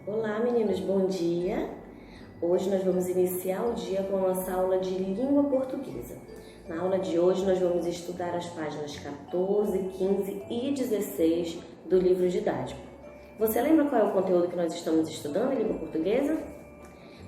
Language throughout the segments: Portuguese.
Olá meninos, bom dia! Hoje nós vamos iniciar o dia com a nossa aula de língua portuguesa. Na aula de hoje nós vamos estudar as páginas 14, 15 e 16 do livro didático. Você lembra qual é o conteúdo que nós estamos estudando em língua portuguesa?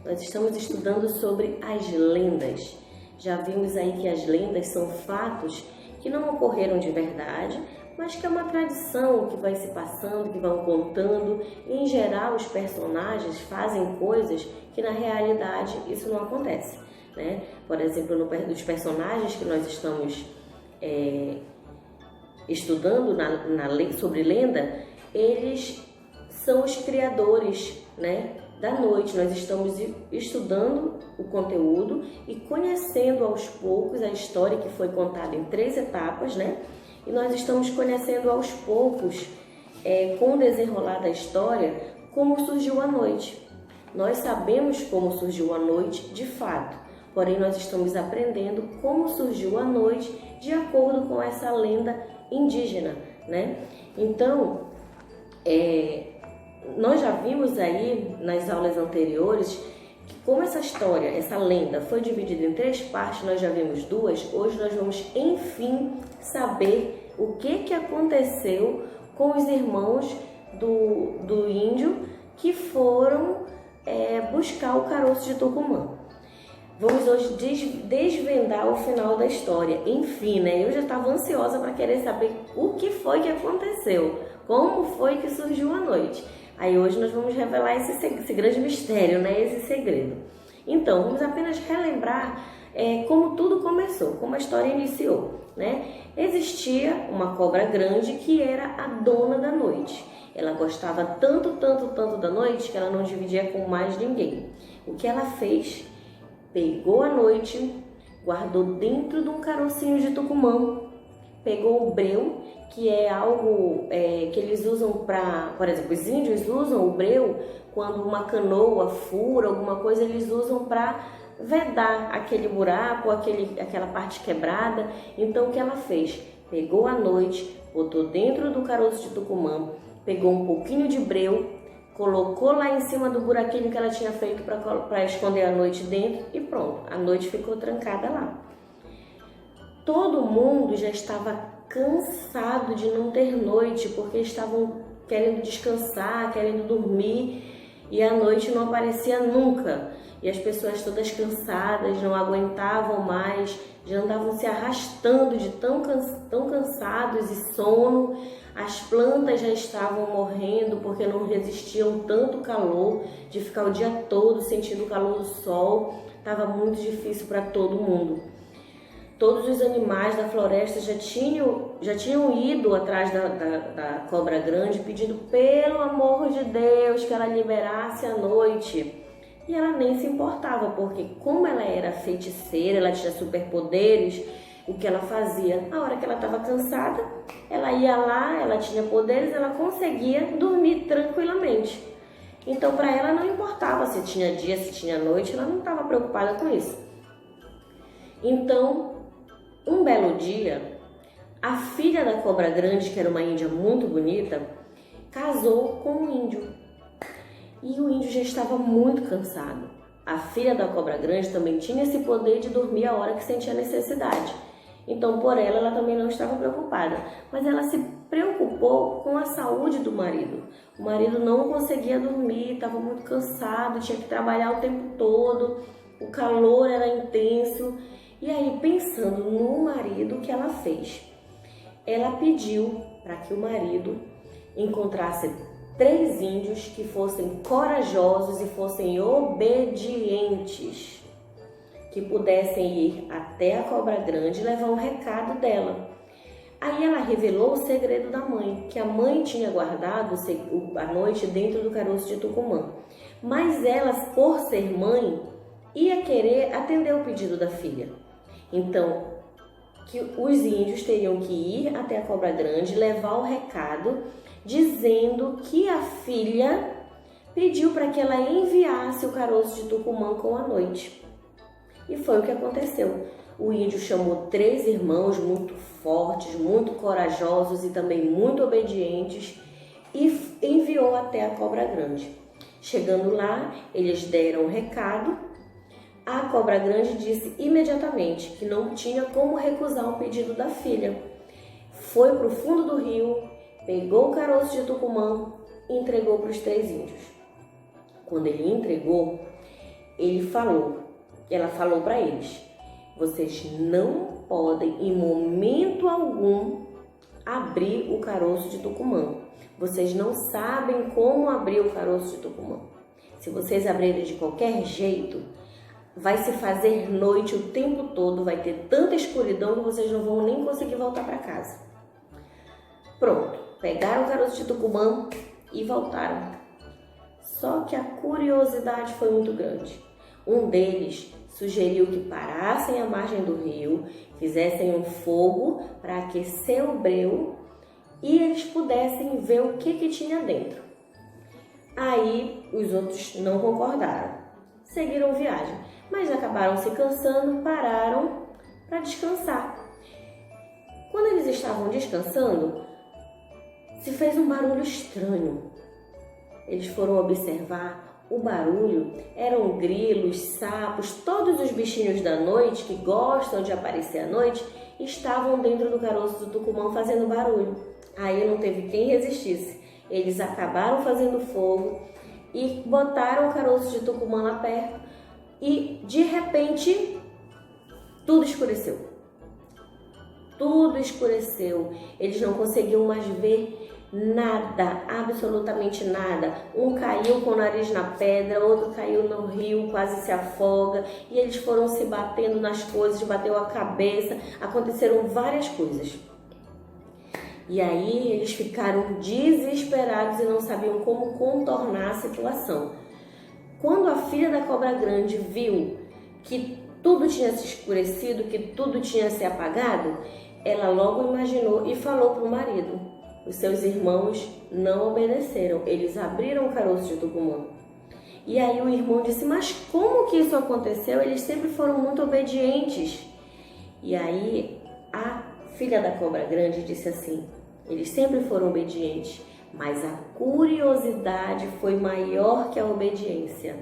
Nós estamos estudando sobre as lendas. Já vimos aí que as lendas são fatos que não ocorreram de verdade, mas que é uma tradição que vai se passando, que vão contando. Em geral, os personagens fazem coisas que na realidade isso não acontece, né? Por exemplo, nos personagens que nós estamos estudando sobre lenda, eles são os criadores, né, da noite. Nós estamos estudando o conteúdo e conhecendo aos poucos a história que foi contada em 3 etapas, né? E nós estamos conhecendo aos poucos, com o desenrolar da história, como surgiu a noite. Nós sabemos como surgiu a noite de fato, porém nós estamos aprendendo como surgiu a noite de acordo com essa lenda indígena, né? Então, nós já vimos aí nas aulas anteriores que como essa história, essa lenda foi dividida em 3 partes, nós já vimos 2, hoje nós vamos enfim saber o que aconteceu com os irmãos do índio que foram buscar o caroço de Tucumã. Vamos hoje desvendar o final da história. Enfim, né? Eu já estava ansiosa para querer saber o que foi que aconteceu, como foi que surgiu a noite. Aí hoje nós vamos revelar esse grande mistério, né? Esse segredo. Então, vamos apenas relembrar como tudo começou, como a história iniciou, né? Existia uma cobra grande que era a dona da noite. Ela gostava tanto da noite que ela não dividia com mais ninguém. O que ela fez? Pegou a noite, guardou dentro de um carocinho de tucumã, pegou o breu, que é algo que eles usam para, por exemplo, os índios usam o breu quando uma canoa fura, alguma coisa, eles usam para vedar aquele buraco, aquela parte quebrada. Então o que ela fez? Pegou a noite, botou dentro do caroço de tucumã, pegou um pouquinho de breu, colocou lá em cima do buraquinho que ela tinha feito para esconder a noite dentro e pronto, a noite ficou trancada lá. Todo mundo já estava cansado de não ter noite, porque estavam querendo descansar, querendo dormir, e a noite não aparecia nunca. E as pessoas todas cansadas, não aguentavam mais, já andavam se arrastando de tão cansados e sono. As plantas já estavam morrendo porque não resistiam tanto calor, de ficar o dia todo sentindo o calor do sol. Estava muito difícil para todo mundo. Todos os animais da floresta já tinham ido atrás da cobra grande, pedindo pelo amor de Deus que ela liberasse a noite. E ela nem se importava, porque como ela era feiticeira, ela tinha superpoderes, o que ela fazia? Na hora que ela estava cansada, ela ia lá, ela tinha poderes, ela conseguia dormir tranquilamente. Então para ela não importava se tinha dia, se tinha noite, ela não estava preocupada com isso. Então, um belo dia, a filha da cobra grande, que era uma índia muito bonita, casou com um índio. E o índio já estava muito cansado. A filha da cobra grande também tinha esse poder de dormir a hora que sentia necessidade. Então, por ela também não estava preocupada. Mas ela se preocupou com a saúde do marido. O marido não conseguia dormir, estava muito cansado, tinha que trabalhar o tempo todo, o calor era intenso. E aí, pensando no marido, o que ela fez? Ela pediu para que o marido encontrasse 3 índios que fossem corajosos e fossem obedientes, que pudessem ir até a cobra grande e levar um recado dela. Aí ela revelou o segredo da mãe, que a mãe tinha guardado a noite dentro do caroço de tucumã. Mas ela, por ser mãe, ia querer atender o pedido da filha. Então, que os índios teriam que ir até a cobra grande, levar o recado, dizendo que a filha pediu para que ela enviasse o caroço de tucumã com a noite. E foi o que aconteceu. O índio chamou 3 irmãos muito fortes, muito corajosos e também muito obedientes e enviou até a cobra grande. Chegando lá, eles deram um recado. A cobra grande disse imediatamente que não tinha como recusar o pedido da filha. Foi para o fundo do rio, pegou o caroço de Tucumã e entregou para os 3 índios. Quando ele entregou, ela falou para eles: vocês não podem em momento algum abrir o caroço de Tucumã. Vocês não sabem como abrir o caroço de Tucumã. Se vocês abrirem de qualquer jeito, vai se fazer noite o tempo todo, vai ter tanta escuridão que vocês não vão nem conseguir voltar para casa. Pronto, pegaram o caroço de Tucumã e voltaram. Só que a curiosidade foi muito grande. Um deles sugeriu que parassem à margem do rio, fizessem um fogo para aquecer o breu e eles pudessem ver o que tinha dentro. Aí os outros não concordaram, seguiram viagem, mas acabaram se cansando, pararam para descansar. Quando eles estavam descansando, se fez um barulho estranho. Eles foram observar o barulho, eram grilos, sapos, todos os bichinhos da noite que gostam de aparecer à noite estavam dentro do caroço do Tucumã fazendo barulho. Aí não teve quem resistisse. Eles acabaram fazendo fogo e botaram o caroço de Tucumã lá perto e de repente tudo escureceu. Tudo escureceu. Eles não conseguiam mais ver nada, absolutamente nada. Um caiu com o nariz na pedra, outro caiu no rio, quase se afoga, e eles foram se batendo nas coisas, bateu a cabeça, aconteceram várias coisas. E aí eles ficaram desesperados e não sabiam como contornar a situação. Quando a filha da cobra grande viu que tudo tinha se escurecido, que tudo tinha se apagado, ela logo imaginou e falou para o marido. Os seus irmãos não obedeceram, eles abriram o caroço de Tucumã. E aí o irmão disse: mas como que isso aconteceu? Eles sempre foram muito obedientes. E aí a filha da cobra grande disse assim: eles sempre foram obedientes, mas a curiosidade foi maior que a obediência.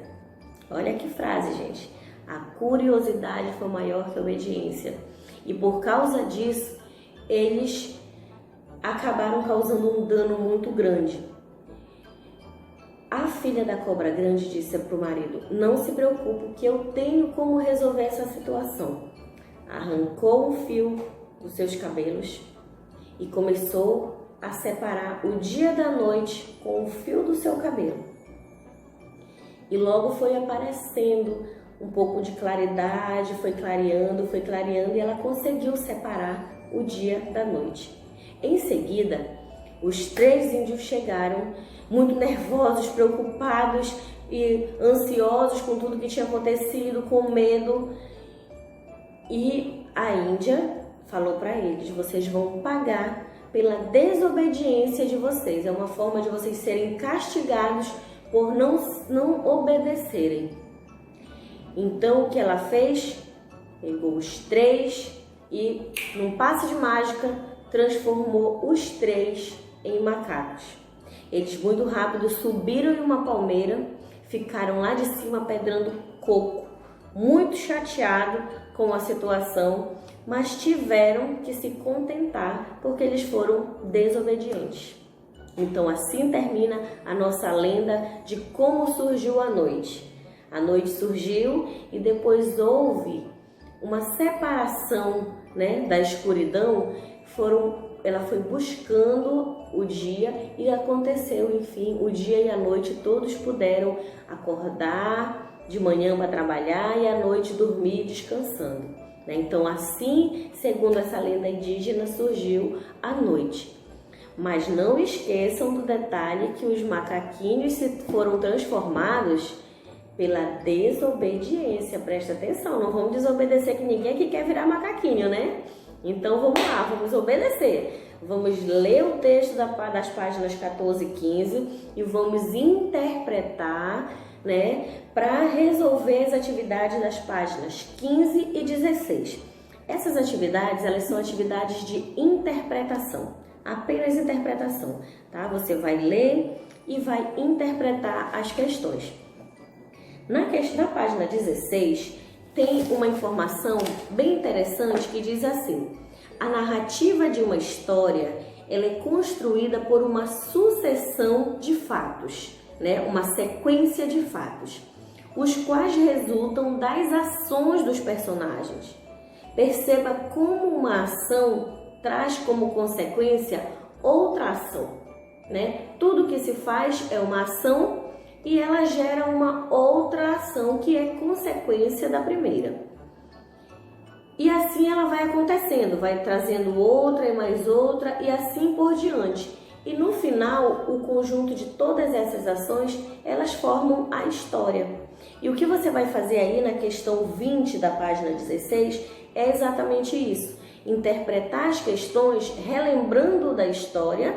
Olha que frase, gente. A curiosidade foi maior que a obediência. E por causa disso, eles acabaram causando um dano muito grande. A filha da cobra grande disse para o marido: não se preocupe que eu tenho como resolver essa situação. Arrancou um fio dos seus cabelos e começou a separar o dia da noite com o fio do seu cabelo. E logo foi aparecendo um pouco de claridade, foi clareando e ela conseguiu separar o dia da noite. Em seguida, os 3 índios chegaram muito nervosos, preocupados e ansiosos com tudo que tinha acontecido, com medo. E a Índia falou para eles: vocês vão pagar pela desobediência de vocês. É uma forma de vocês serem castigados por não obedecerem. Então o que ela fez? Pegou os 3 e, num passe de mágica, transformou os 3 em macacos. Eles muito rápido subiram em uma palmeira, ficaram lá de cima pedrando coco, muito chateado com a situação, mas tiveram que se contentar porque eles foram desobedientes. Então assim termina a nossa lenda de como surgiu a noite. A noite surgiu e depois houve uma separação, da escuridão. Ela foi buscando o dia e aconteceu, enfim, o dia e a noite todos puderam acordar de manhã para trabalhar e à noite dormir descansando. Então assim, segundo essa lenda indígena, surgiu a noite. Mas não esqueçam do detalhe que os macaquinhos foram transformados pela desobediência. Presta atenção, não vamos desobedecer, que ninguém aqui quer virar macaquinho, né? Então vamos lá, vamos obedecer. Vamos ler o texto das páginas 14 e 15 e vamos interpretar, para resolver as atividades das páginas 15 e 16. Essas atividades, elas são atividades de interpretação. apenas interpretação, tá? Você vai ler e vai interpretar as questões. Na página 16, tem uma informação bem interessante que diz assim: a narrativa de uma história, ela é construída por uma sucessão de fatos, né? Uma sequência de fatos, os quais resultam das ações dos personagens. Perceba como uma ação traz como consequência outra ação, né? Tudo que se faz é uma ação e ela gera uma outra ação que é consequência da primeira. E assim ela vai acontecendo, vai trazendo outra e mais outra e assim por diante. E no final, o conjunto de todas essas ações, elas formam a história. E o que você vai fazer aí na questão 20 da página 16 é exatamente isso. Interpretar as questões relembrando da história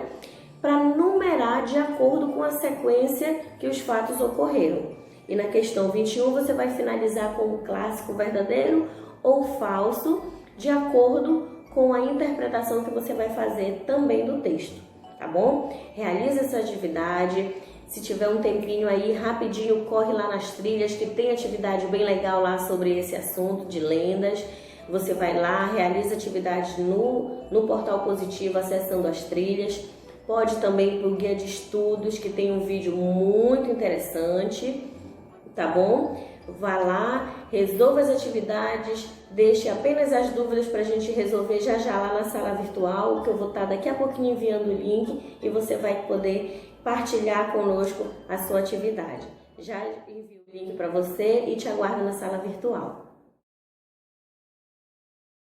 para numerar de acordo com a sequência que os fatos ocorreram. E na questão 21 você vai finalizar com o clássico verdadeiro ou falso, de acordo com a interpretação que você vai fazer também do texto, tá bom? Realize essa atividade. Se tiver um tempinho aí, rapidinho, corre lá nas trilhas, que tem atividade bem legal lá sobre esse assunto de lendas. Você vai lá, realiza atividades no Portal Positivo, acessando as trilhas. Pode também ir para o Guia de Estudos, que tem um vídeo muito interessante, tá bom? Vá lá, resolva as atividades, deixe apenas as dúvidas para a gente resolver já lá na sala virtual, que eu vou estar daqui a pouquinho enviando o link e você vai poder partilhar conosco a sua atividade. Já envio o link para você e te aguardo na sala virtual.